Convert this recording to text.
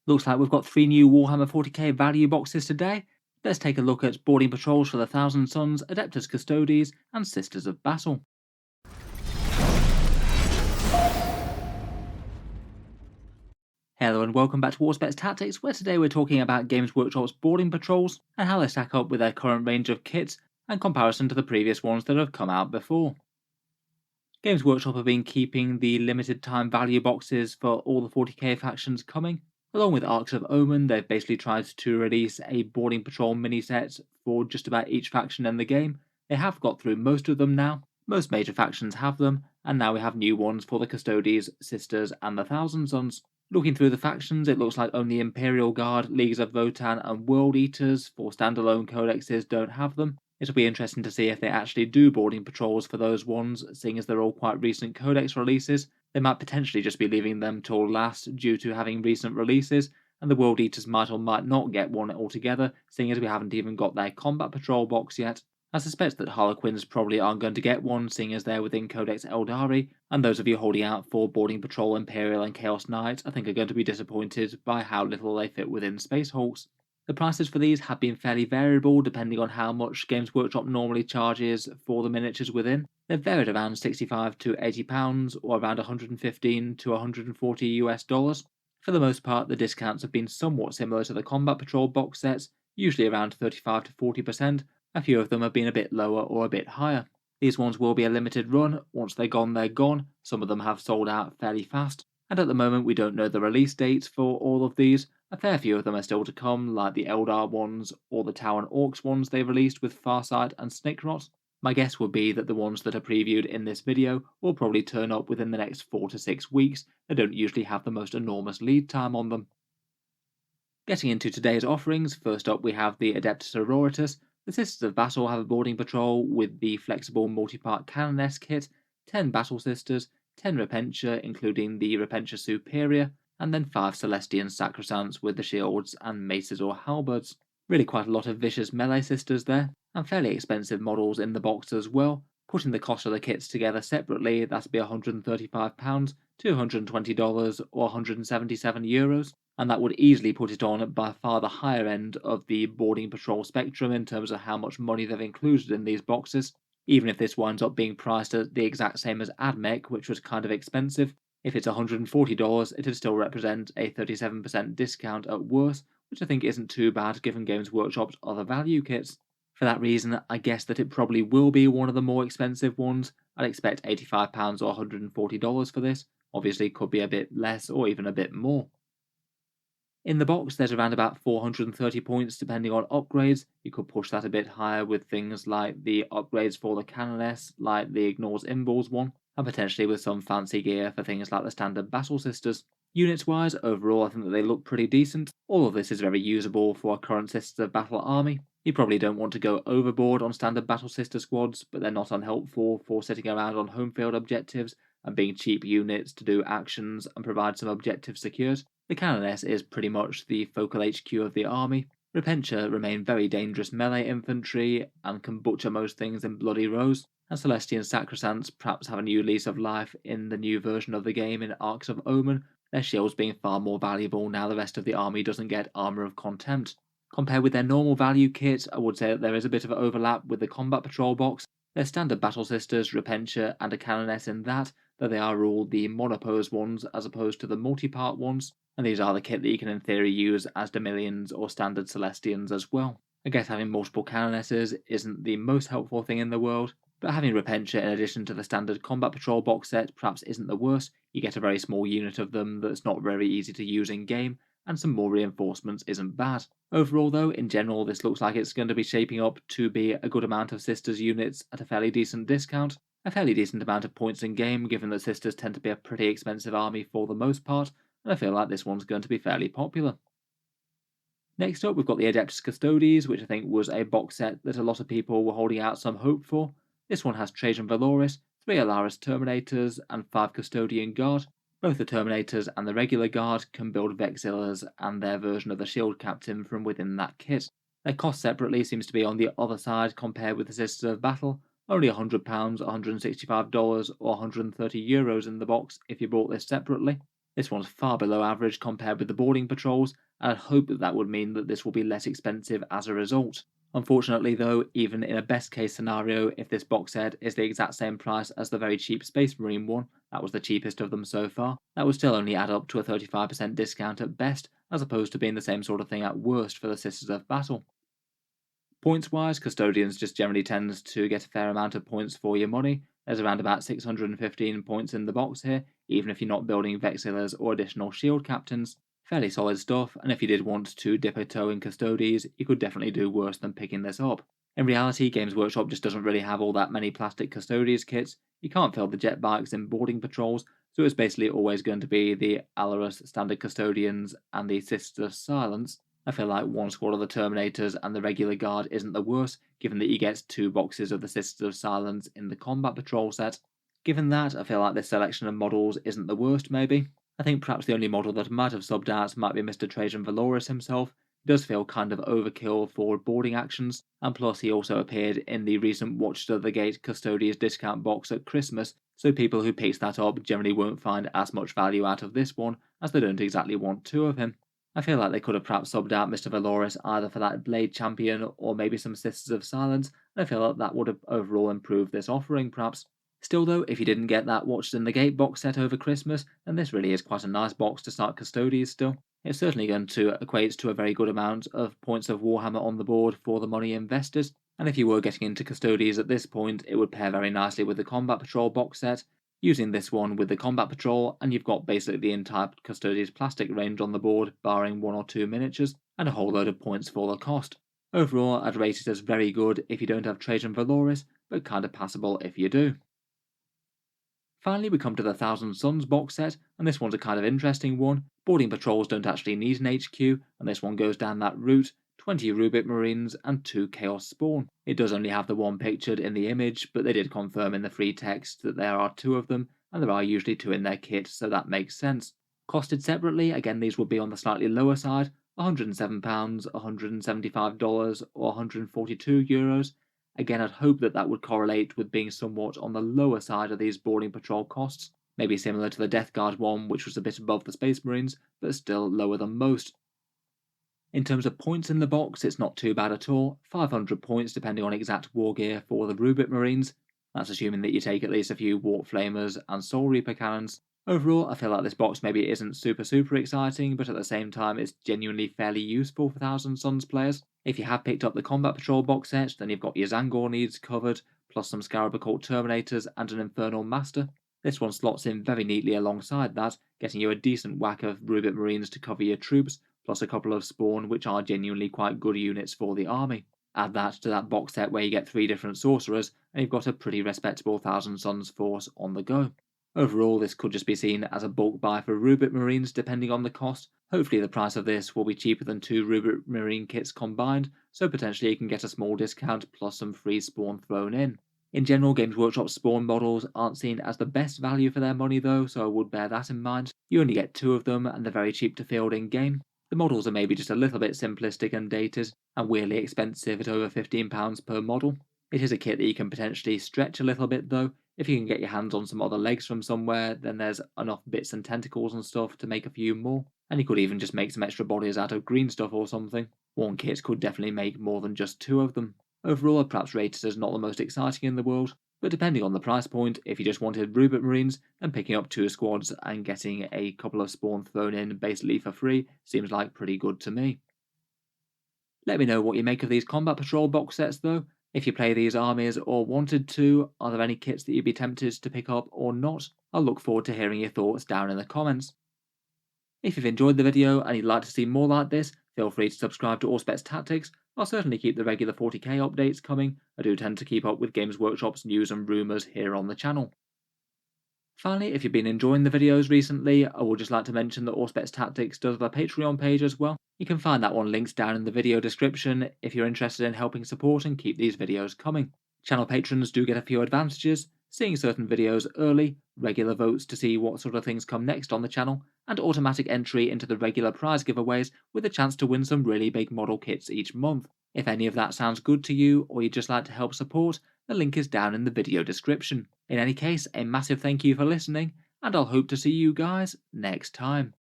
Looks like we've got 3 new Warhammer 40k value boxes today. Let's take a look at Boarding Patrols for the Thousand Sons, Adeptus Custodes, and Sisters of Battle. Hello and welcome back to Warsbets Tactics, where today we're talking about Games Workshop's Boarding Patrols and how they stack up with their current range of kits and comparison to the previous ones that have come out before. Games Workshop have been keeping the limited time value boxes for all the 40k factions coming. Along with Arcs of Omen, they've basically tried to release a Boarding Patrol mini set for just about each faction in the game. They have got through most of them now. Most major factions have them, and now we have new ones for the Custodes, Sisters, and the Thousand Sons. Looking through the factions, it looks like only Imperial Guard, Leagues of Votan, and World Eaters for standalone codexes don't have them. It'll be interesting to see if they actually do boarding patrols for those ones, seeing as they're all quite recent codex releases. They might potentially just be leaving them till last due to having recent releases, and the World Eaters might or might not get one altogether, seeing as we haven't even got their combat patrol box yet. I suspect that Harlequins probably aren't going to get one, seeing as they're within Codex Eldari, and those of you holding out for Boarding Patrol Imperial and Chaos Knight I think are going to be disappointed by how little they fit within Space Hulks. The prices for these have been fairly variable depending on how much Games Workshop normally charges for the miniatures within. They've varied around £65 to £80 or around $115 to $140 US. For the most part, the discounts have been somewhat similar to the Combat Patrol box sets, usually around 35 to 40%. A few of them have been a bit lower or a bit higher. These ones will be a limited run. Once they're gone, they're gone. Some of them have sold out fairly fast, and at the moment we don't know the release dates for all of these. A fair few of them are still to come, like the Eldar ones or the Tau and Orcs ones they released with Farsight and Snickrot. My guess would be that the ones that are previewed in this video will probably turn up within the next 4 to 6 weeks. They don't usually have the most enormous lead time on them. Getting into today's offerings, first up we have the Adepta Sororitas. The Sisters of Battle have a boarding patrol with the flexible multi-part Canoness kit, 10 Battle Sisters, 10 Repentia including the Repentia Superior, and then 5 Celestian Sacrosants with the shields and maces or halberds. Really quite a lot of vicious melee sisters there, and fairly expensive models in the box as well. Putting the cost of the kits together separately, that'd be £135, $220 or €177, and that would easily put it on by far the higher end of the boarding patrol spectrum in terms of how much money they've included in these boxes. Even if this winds up being priced at the exact same as AdMech, which was kind of expensive, if it's $140, it'd still represent a 37% discount at worst, which I think isn't too bad given Games Workshop's other value kits. For that reason, I guess that it probably will be one of the more expensive ones. I'd expect £85 or $140 for this. Obviously could be a bit less or even a bit more. In the box there's around about 430 points depending on upgrades. You could push that a bit higher with things like the upgrades for the Canoness, like the Ignores Imballs one, and potentially with some fancy gear for things like the standard Battle Sisters. Units wise, overall I think that they look pretty decent. All of this is very usable for a current Sisters of Battle army. You probably don't want to go overboard on standard Battle Sister squads, but they're not unhelpful for sitting around on home field objectives and being cheap units to do actions and provide some objectives secured. The Canoness is pretty much the focal HQ of the army. Repentia remain very dangerous melee infantry and can butcher most things in bloody rows, and Celestian Sacrosants perhaps have a new lease of life in the new version of the game in Arcs of Omen, their shields being far more valuable now the rest of the army doesn't get Armour of Contempt. Compared with their normal value kit, I would say that there is a bit of overlap with the Combat Patrol box. Their standard Battle Sisters, Repentia, and a Canoness in that, though they are all the monopose ones as opposed to the multi-part ones, and these are the kit that you can in theory use as Dominions or standard Celestians as well. I guess having multiple Canonesses isn't the most helpful thing in the world, but having Repentia in addition to the standard Combat Patrol box set perhaps isn't the worst. You get a very small unit of them that's not very easy to use in game, and some more reinforcements isn't bad. Overall though, in general this looks like it's going to be shaping up to be a good amount of Sisters units at a fairly decent discount, a fairly decent amount of points in game given that Sisters tend to be a pretty expensive army for the most part, and I feel like this one's going to be fairly popular. Next up we've got the Adeptus Custodes, which I think was a box set that a lot of people were holding out some hope for. This one has Trajan Valoris, 3 Alaris Terminators, and 5 Custodian Guard. Both the Terminators and the regular Guard can build Vexillars and their version of the Shield Captain from within that kit. Their cost separately seems to be on the other side compared with the Sisters of Battle, only £100, $165 or €130 in the box if you bought this separately. This one's far below average compared with the boarding patrols, and I'd hope that would mean that this will be less expensive as a result. Unfortunately though, even in a best case scenario, if this box set is the exact same price as the very cheap Space Marine one, that was the cheapest of them so far, that would still only add up to a 35% discount at best, as opposed to being the same sort of thing at worst for the Sisters of Battle. Points wise, Custodians just generally tends to get a fair amount of points for your money. There's around about 615 points in the box here, even if you're not building Vexillers or additional shield captains. Fairly solid stuff, and if you did want to dip a toe in Custodes, you could definitely do worse than picking this up. In reality, Games Workshop just doesn't really have all that many plastic Custodes kits. You can't fill the jet bikes in boarding patrols, so it's basically always going to be the Alarus Standard Custodians and the Sisters of Silence. I feel like one squad of the Terminators and the regular guard isn't the worst, given that you get 2 boxes of the Sisters of Silence in the Combat Patrol set. Given that, I feel like this selection of models isn't the worst maybe. I think perhaps the only model that I might have subbed out might be Mr. Trajan Valoris himself. He does feel kind of overkill for boarding actions, and plus he also appeared in the recent Watchers of the Gate Custodians discount box at Christmas, so people who pick that up generally won't find as much value out of this one, as they don't exactly want 2 of him. I feel like they could have perhaps subbed out Mr. Valoris either for that Blade Champion or maybe some Sisters of Silence, and I feel like that would have overall improved this offering perhaps. Still though, if you didn't get that Watched in the Gate box set over Christmas, then this really is quite a nice box to start Custodes still. It's certainly going to equate to a very good amount of points of Warhammer on the board for the money invested, and if you were getting into Custodes at this point, it would pair very nicely with the Combat Patrol box set. Using this one with the Combat Patrol, and you've got basically the entire Custodes plastic range on the board, barring 1 or 2 miniatures, and a whole load of points for the cost. Overall, I'd rate it as very good if you don't have Trajan Valoris, but kind of passable if you do. Finally, we come to the Thousand Suns box set, and this one's a kind of interesting one. Boarding patrols don't actually need an HQ, and this one goes down that route. 20 Rubik Marines and 2 Chaos Spawn. It does only have the one pictured in the image, but they did confirm in the free text that there are 2 of them, and there are usually 2 in their kit, so that makes sense. Costed separately, again these would be on the slightly lower side, £107, $175 or €142. Again, I'd hope that would correlate with being somewhat on the lower side of these boarding patrol costs, maybe similar to the Death Guard one, which was a bit above the Space Marines, but still lower than most. In terms of points in the box, it's not too bad at all, 500 points depending on exact war gear for the Rubik Marines. That's assuming that you take at least a few Warp Flamers and Soul Reaper cannons. Overall, I feel like this box maybe isn't super exciting, but at the same time it's genuinely fairly useful for Thousand Suns players. If you have picked up the Combat Patrol box set, then you've got your Zangor needs covered, plus some Scarab Occult Terminators and an Infernal Master. This one slots in very neatly alongside that, getting you a decent whack of Rubik Marines to cover your troops, plus a couple of Spawn, which are genuinely quite good units for the army. Add that to that box set where you get 3 different sorcerers, and you've got a pretty respectable Thousand Suns force on the go. Overall, this could just be seen as a bulk buy for Rubik Marines depending on the cost. Hopefully the price of this will be cheaper than 2 Rubik Marine kits combined, so potentially you can get a small discount plus some free Spawn thrown in. In general, Games Workshop Spawn models aren't seen as the best value for their money though, so I would bear that in mind. You only get 2 of them and they're very cheap to field in game. The models are maybe just a little bit simplistic and dated, and weirdly expensive at over £15 per model. It is a kit that you can potentially stretch a little bit though. If you can get your hands on some other legs from somewhere, then there's enough bits and tentacles and stuff to make a few more, and you could even just make some extra bodies out of green stuff or something. One kit could definitely make more than just 2 of them. Overall, I'd perhaps rate it as not the most exciting in the world, but depending on the price point, if you just wanted Rubik Marines, then picking up 2 squads and getting a couple of Spawn thrown in basically for free seems like pretty good to me. Let me know what you make of these Combat Patrol box sets though. If you play these armies or wanted to, are there any kits that you'd be tempted to pick up or not? I'll look forward to hearing your thoughts down in the comments. If you've enjoyed the video and you'd like to see more like this, feel free to subscribe to Auspex Tactics. I'll certainly keep the regular 40k updates coming. I do tend to keep up with Games Workshop's news and rumours here on the channel. Finally, if you've been enjoying the videos recently, I would just like to mention that Auspex Tactics does have a Patreon page as well. You can find that one linked down in the video description if you're interested in helping support and keep these videos coming. Channel patrons do get a few advantages, seeing certain videos early, regular votes to see what sort of things come next on the channel, and automatic entry into the regular prize giveaways with a chance to win some really big model kits each month. If any of that sounds good to you, or you'd just like to help support, the link is down in the video description. In any case, a massive thank you for listening, and I'll hope to see you guys next time.